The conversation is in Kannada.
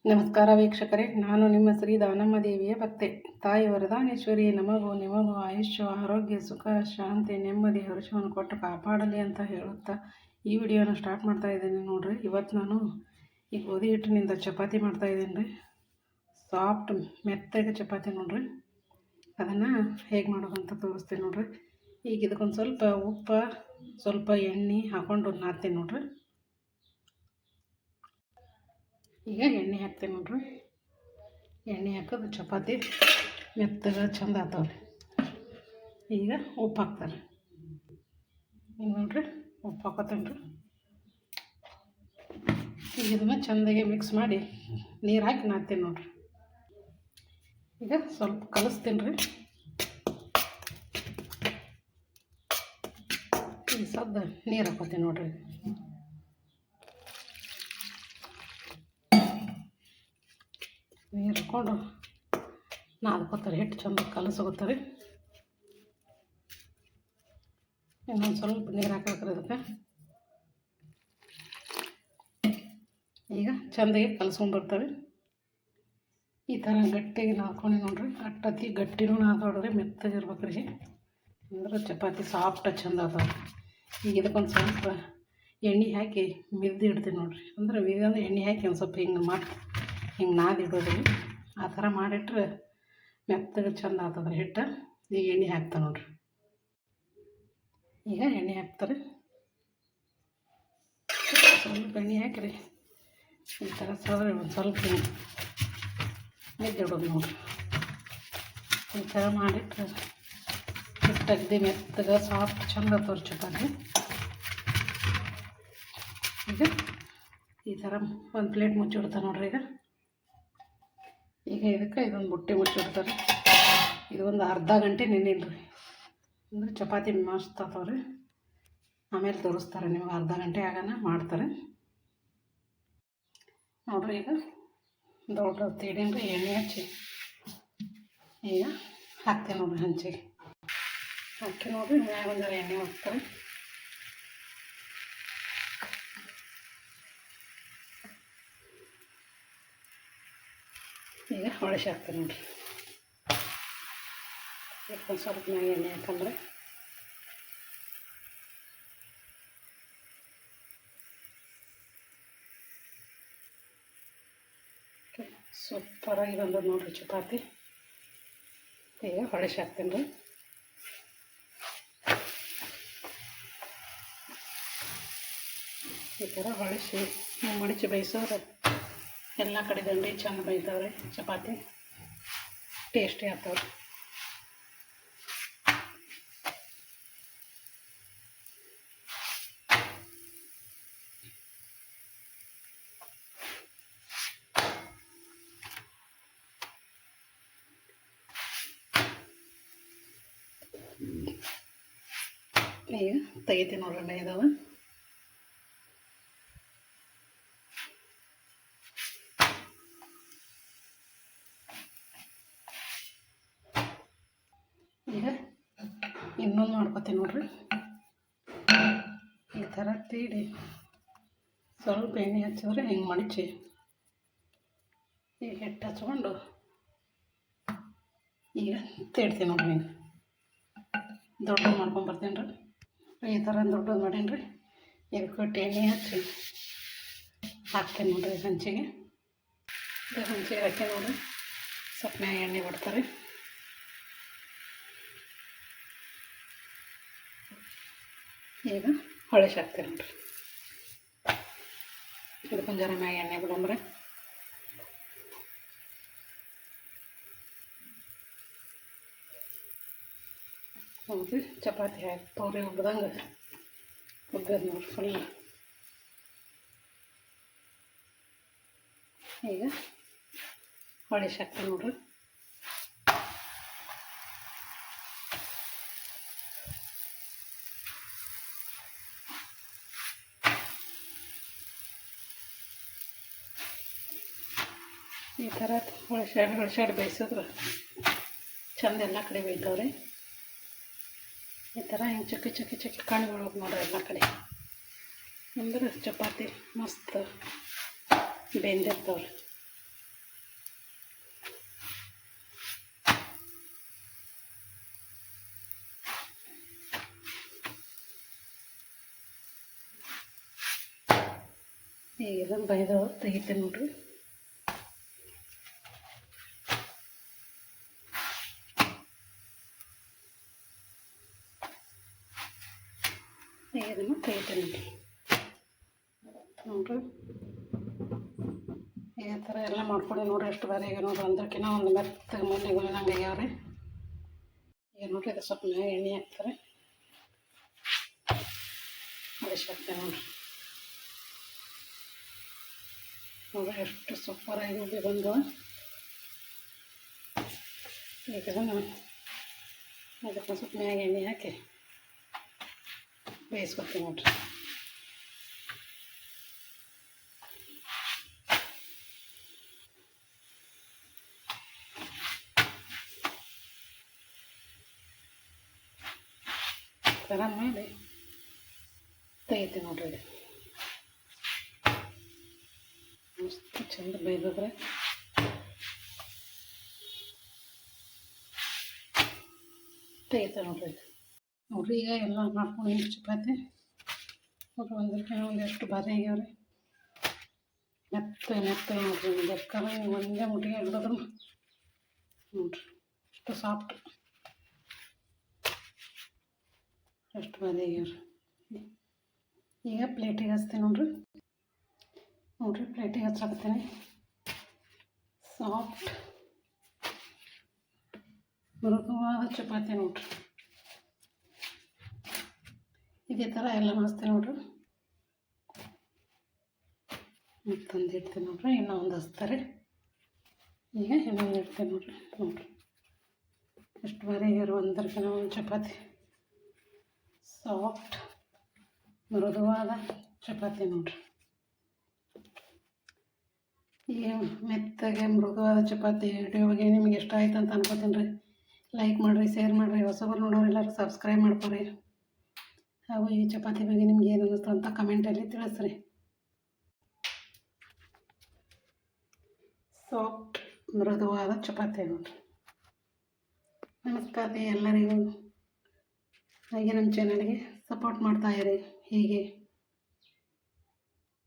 ನಮಸ್ಕಾರ ವೀಕ್ಷಕರೇ, ನಾನು ನಿಮ್ಮ ಶ್ರೀ ದಾನಮ್ಮ ದೇವಿಯ ಭಕ್ತೆ. ತಾಯಿ ವರದಾನೇಶ್ವರಿ ನಿಮಗೂ ಆಯುಷ್ಯ, ಆರೋಗ್ಯ, ಸುಖ, ಶಾಂತಿ, ನೆಮ್ಮದಿ, ಹರ್ಷವನ್ನು ಕೊಟ್ಟು ಕಾಪಾಡಲಿ ಅಂತ ಹೇಳುತ್ತಾ ಈ ವಿಡಿಯೋನ ಸ್ಟಾರ್ಟ್ ಮಾಡ್ತಾ ಇದ್ದೀನಿ. ನೋಡ್ರಿ, ಇವತ್ತು ನಾನು ಈ ಗೋಧಿ ಹಿಟ್ಟಿನಿಂದ ಚಪಾತಿ ಮಾಡ್ತಾ ಇದ್ದೀನಿ ರೀ. ಸಾಫ್ಟ್ ಮೆತ್ತಗೆ ಚಪಾತಿ ನೋಡ್ರಿ. ಅದನ್ನು ಹೇಗೆ ಮಾಡೋದಂತ ತೋರಿಸ್ತೀನಿ ನೋಡ್ರಿ. ಈಗ ಇದಕ್ಕೊಂದು ಸ್ವಲ್ಪ ಉಪ್ಪು, ಸ್ವಲ್ಪ ಎಣ್ಣೆ ಹಾಕ್ಕೊಂಡು ನಾದ್ತೀನಿ ನೋಡ್ರಿ. ಈಗ ಎಣ್ಣೆ ಹಾಕ್ತೀನಿ ನೋಡ್ರಿ. ಎಣ್ಣೆ ಹಾಕೋದು ಚಪಾತಿ ಮೆತ್ತಗೆ ಚಂದ ಆಗ್ತಾವ್ರಿ. ಈಗ ಉಪ್ಪು ಹಾಕ್ತಾರೆ. ಈಗ ನೋಡ್ರಿ, ಉಪ್ಪು ಹಾಕೋತೇನೆ ರೀ. ಈಗ ಇದನ್ನು ಚೆಂದಾಗಿ ಮಿಕ್ಸ್ ಮಾಡಿ ನೀರು ಹಾಕಿ ನಾದ್ತೀನಿ ನೋಡ್ರಿ. ಈಗ ಸ್ವಲ್ಪ ಕಲಿಸ್ತೀನಿ ರೀ. ಈಗ ಸದ್ದು ನೀರು ಹಾಕೋತೀನಿ ನೋಡ್ರಿ. ನೀರು ಹಾಕ್ಕೊಂಡು ನಾದ್ಕೋತಾರೆ. ಹಿಟ್ಟು ಚಂದ ಕಲಸ್ಕೋತಾರೆ. ಇನ್ನೊಂದು ಸ್ವಲ್ಪ ನೀರು ಹಾಕ್ಬೇಕ್ರಿ ಅದಕ್ಕೆ. ಈಗ ಚೆಂದಾಗಿ ಕಲಸ್ಕೊಂಡ್ಬರ್ತಾರೆ. ಈ ಥರ ಗಟ್ಟಿಗೆ ನಾದ್ಕೊಂಡು ನೋಡ್ರಿ. ಅಟ್ಟತಿ ಗಟ್ಟಿನೂ ನಾದೋಡ್ರಿ, ಮೆತ್ತಗಿರ್ಬೇಕ್ರಿ. ಅಂದ್ರೆ ಚಪಾತಿ ಸಾಫ್ಟ್ ಚಂದ ಅದಾವೆ. ಈಗ ಇದಕ್ಕೊಂದು ಸ್ವಲ್ಪ ಎಣ್ಣೆ ಹಾಕಿ ಮಿದ್ದು ಇಡ್ತೀನಿ ನೋಡ್ರಿ. ಅಂದ್ರೆ ಅಂದ್ರೆ ಎಣ್ಣೆ ಹಾಕಿ ಒಂದು ಸ್ವಲ್ಪ ಹಿಂಗೆ ನಾದಿಡೋದ್ರಿ. ಆ ಥರ ಮಾಡಿಟ್ರೆ ಮೆತ್ತಗೆ ಚಂದ ಆಗ್ತದ್ರಿ ಹಿಟ್ಟು. ಈಗ ಎಣ್ಣೆ ಹಾಕ್ತಾರೆ ನೋಡ್ರಿ. ಈಗ ಎಣ್ಣೆ ಹಾಕ್ತಾರೆ. ಸ್ವಲ್ಪ ಎಣ್ಣೆ ಹಾಕಿರಿ. ಈ ಥರ ಸವರಿ ಒಂದು ಸ್ವಲ್ಪ ಮೆದ್ದಿಡೋದು ನೋಡ್ರಿ. ಈ ಥರ ಮಾಡಿಟ್ರೆ ಹಿಟ್ಟು ಅಗದಿ ಮೆತ್ತಗೆ ಸಾಫ್ಟ್ ಚಂದ ಆಗ್ತವ್ರಿ ಚಪಾತಿ. ಈಗ ಈ ಥರ ಒಂದು ಪ್ಲೇಟ್ ಮುಚ್ಚಿಡ್ತಾರೆ ನೋಡ್ರಿ. ಈಗ ಇದಕ್ಕೆ ಇದೊಂದು ಬುಟ್ಟಿ ಮುಚ್ಚಿಡ್ತಾರೆ. ಇದು ಒಂದು ಅರ್ಧ ಗಂಟೆ ನೆನೆಯಿಲ್ರಿ. ಅಂದರೆ ಚಪಾತಿ ಮಸ್ತ್ ಆಗ್ತಾವ್ರಿ. ಆಮೇಲೆ ತೋರಿಸ್ತಾರೆ ನಿಮ್ಗೆ. ಅರ್ಧ ಗಂಟೆ ಆಗೋಣ ಮಾಡ್ತಾರೆ ನೋಡ್ರಿ. ಈಗ ದೊಡ್ಡ ತೀಡಿನ್ರಿ ಎಣ್ಣೆ ಹಚ್ಚಿ ಈಗ ಹಾಕ್ತೀನಿ ನೋಡ್ರಿ. ಹಂಚಿಗೆ ಹಾಕಿ ನೋಡ್ರಿ, ಮ್ಯಾಗ ಒಂದರ ಎಣ್ಣೆ ಹಾಕ್ತಾರೆ. ಈಗ ಹೊಳಸಿ ಹಾಕ್ತೀನಿ ನೋಡ್ರಿ. ಒಂದು ಸ್ವಲ್ಪ ಮ್ಯಾಗ ಎಣ್ಣೆ ಹಾಕಂದ್ರೆ ಸೂಪರಾಗಿ ಬಂದದ್ದು ನೋಡ್ರಿ ಚಪಾತಿ. ಈಗ ಹೊಳಸಿ ಹಾಕ್ತೀನಿ ರೀ. ಈ ಥರ ಹೊಳಸಿ ಮಡಿಚಿ ಬೇಯಿಸೋರು ಎಲ್ಲ ಕಡೆ ದಂಡಿ ಚೆಂದ ಬೇಯ್ತಾವ್ರಿ ಚಪಾತಿ. ಟೇಸ್ಟಿ ಆಗ್ತಾವ್ರಿ. ಈಗ ತೆಗಿತೀನಿ ನೋಡ್ರಿ. ಮೇಯ್ದವ ಈಗ ಇನ್ನೊಂದು ಮಾಡ್ಕೊತೀನಿ ನೋಡ್ರಿ. ಈ ಥರ ತೀಡಿ ಸ್ವಲ್ಪ ಎಣ್ಣೆ ಹಚ್ಚಿದ್ರೆ ಹಿಂಗೆ ಮಡಿಚಿ ಈಗ ಹಿಟ್ಟು ಹಚ್ಕೊಂಡು ಈಗ ತೀಡ್ತೀನಿ ನೋಡ್ರಿ. ಹಿಂಗೆ ದೊಡ್ಡದು ಮಾಡ್ಕೊಂಬರ್ತೀನಿ ರೀ. ಈ ಥರ ದೊಡ್ಡದು ಮಾಡೀನಿ ರೀ. ಇದಕ್ಕೆ ಎಣ್ಣೆ ಹಚ್ಚಿ ಹಾಕ್ತೀನಿ ನೋಡ್ರಿ ಹಂಚಿಗೆ. ಹಂಚಿಗೆ ಹಾಕಿ ನೋಡ್ರಿ, ಸ್ವಲ್ಪ ಮ್ಯಾಗ ಎಣ್ಣೆ ಬಿಡ್ತಾರೆ. ಈಗ ಹೊಳಸಿ ಹಾಕ್ತೀನಿ ನೋಡ್ರಿ. ಇದಕ್ಕೊಂದು ಜರ ಮ್ಯಾಗ ಎಣ್ಣೆ ಬಿಡಂಬ್ರೆ. ನೋಡ್ರಿ ಚಪಾತಿ ಹಾಕಿ ಪೌರಿ ಉಬ್ಬ್ದಂಗೆ ಉಬ್ಬದು ನೋಡ್ರಿ ಫುಲ್. ಈಗ ಹೊಳಸಿ ಹಾಕ್ತೀನಿ ನೋಡ್ರಿ. ಈ ಥರ ಹೊಳಸಾಡಿ ಬೇಯಿಸಿದ್ರೆ ಚಂದ ಎಲ್ಲ ಕಡೆ ಬೇಯ್ತಾವ್ರಿ. ಈ ಥರ ಹಿಂಗೆ ಚಕ್ಕಿ ಕಾಣ್ಬಿಡ್ಬೇಕು ನೋಡ್ರಿ ಎಲ್ಲ ಕಡೆ. ಅಂದ್ರೆ ಚಪಾತಿ ಮಸ್ತ್ ಬೆಂದಿರ್ತಾವ್ರಿ. ಇದನ್ನು ಬೈದು ತೆಗಿತೀನಿ ನೋಡ್ರಿ. ಇದನ್ನು ತೆಗಿತೀನಿ ನೋಡ್ರಿ. ಈ ಥರ ಎಲ್ಲ ಮಾಡ್ಕೊಂಡು ನೋಡ್ರಿ ಎಷ್ಟು ಬಾರಿ ಈಗ ನೋಡ್ರಿ. ಅಂದ್ರಕ್ಕಿಂತ ಒಂದು ಮೆತ್ತಗೆ ಮಂಡಿಗಳು ನಂಗೆ ಆಗ್ಯಾವ್ರಿ. ಈಗ ನೋಡ್ರಿ ಇದು ಸ್ವಲ್ಪ ಮ್ಯಾಗ ಎಣ್ಣೆ ಹಾಕ್ತಾರೆ, ಅಳಿಸ್ಬಿಡ್ತೇವೆ ನೋಡ್ರಿ. ನೋಡ್ರಿ ಎಷ್ಟು ಸೂಪರಾಗಿ ಉಬ್ಬಿ ಬಂದವ. ಈಗ ಇದಕ್ಕೆ ಸ್ವಲ್ಪ ಮ್ಯಾಗ ಎಣ್ಣೆ ಹಾಕಿ ಬೇಯಿಸ್ಕೊತೀವಿ ನೋಡ್ರಿ. ಥರ ಮಾಡಿ ತೆಗಿತೀವಿ ನೋಡ್ರಿ. ಇದು ಮಸ್ತ್ ಚಂದ ಬೇಯ್ದ್ರೆ ತೆಗಿತೀವಿ ನೋಡ್ರಿ. ನೋಡ್ರಿ ಈಗ ಎಲ್ಲ ಮಾಡ್ಕೊಂಡು ಚಪಾತಿ ನೋಡ್ರಿ ಒಂದೆಷ್ಟು ಭಾರಿ ಆಗ್ಯಾವ್ರಿ. ಮೆತ್ತ ನೋಡ್ರಿ. ಬೇಕಾದ್ರೆ ಒಂದೇ ಮುಟ್ಟಿಗೆ ಹಿಡಿದ್ರು ನೋಡ್ರಿ ಎಷ್ಟು ಸಾಫ್ಟ್, ಎಷ್ಟು ಭಾರಿ ಆಗ್ಯಾವ್ರಿ. ಈಗ ಪ್ಲೇಟಿಗೆ ಹಚ್ತೀನಿ ನೋಡ್ರಿ. ಪ್ಲೇಟಿಗೆ ಹಚ್ಚಾಕತ್ತೀನಿ. ಸಾಫ್ಟ್ ಮೃದುವಾದ ಚಪಾತಿ ನೋಡ್ರಿ. ಇದೇ ಥರ ಎಲ್ಲ ಮಾಡಿಸ್ತೀನಿ ನೋಡ್ರಿ. ಮತ್ತೊಂದು ಇಡ್ತೀನಿ ನೋಡ್ರಿ. ಇನ್ನೊಂದು ಹಚ್ತಾರೆ. ಈಗ ಇನ್ನೊಂದು ಇಡ್ತೀನಿ ನೋಡ್ರಿ. ಎಷ್ಟು ಬಾರಿ ಆಗ್ಯಾರ ಒಂದರ್ಕಿನ ಒಂದು ಚಪಾತಿ. ಸಾಫ್ಟ್ ಮೃದುವಾದ ಚಪಾತಿ ನೋಡ್ರಿ. ಈ ಮೆತ್ತಗೆ ಮೃದುವಾದ ಚಪಾತಿ ವಿಡಿಯೋ ಬಗ್ಗೆ ನಿಮ್ಗೆ ಇಷ್ಟ ಆಯ್ತು ಅಂತ ಅನ್ಕೋತೀನಿ ರೀ. ಲೈಕ್ ಮಾಡಿರಿ, ಶೇರ್ ಮಾಡಿರಿ. ಹೊಸಬರು ನೋಡೋರು ಎಲ್ಲರೂ ಸಬ್ಸ್ಕ್ರೈಬ್ ಮಾಡ್ಕೊರಿ. ಹಾಗೂ ಈ ಚಪಾತಿ ಬಗ್ಗೆ ನಿಮ್ಗೆ ಏನು ಅನ್ನಿಸ್ತು ಅಂತ ಕಮೆಂಟಲ್ಲಿ ತಿಳಿಸ್ರಿ. ಸಾಫ್ಟ್ ಮೃದುವಾದ ಚಪಾತಿ ನೋಡ್ರಿ. ನಮಸ್ಕಾರ ರೀ ಎಲ್ಲರಿಗೂ. ಹಾಗೆ ನಮ್ಮ ಚಾನಲ್ಗೆ ಸಪೋರ್ಟ್ ಮಾಡ್ತಾಯಿರಿ. ಹೀಗೆ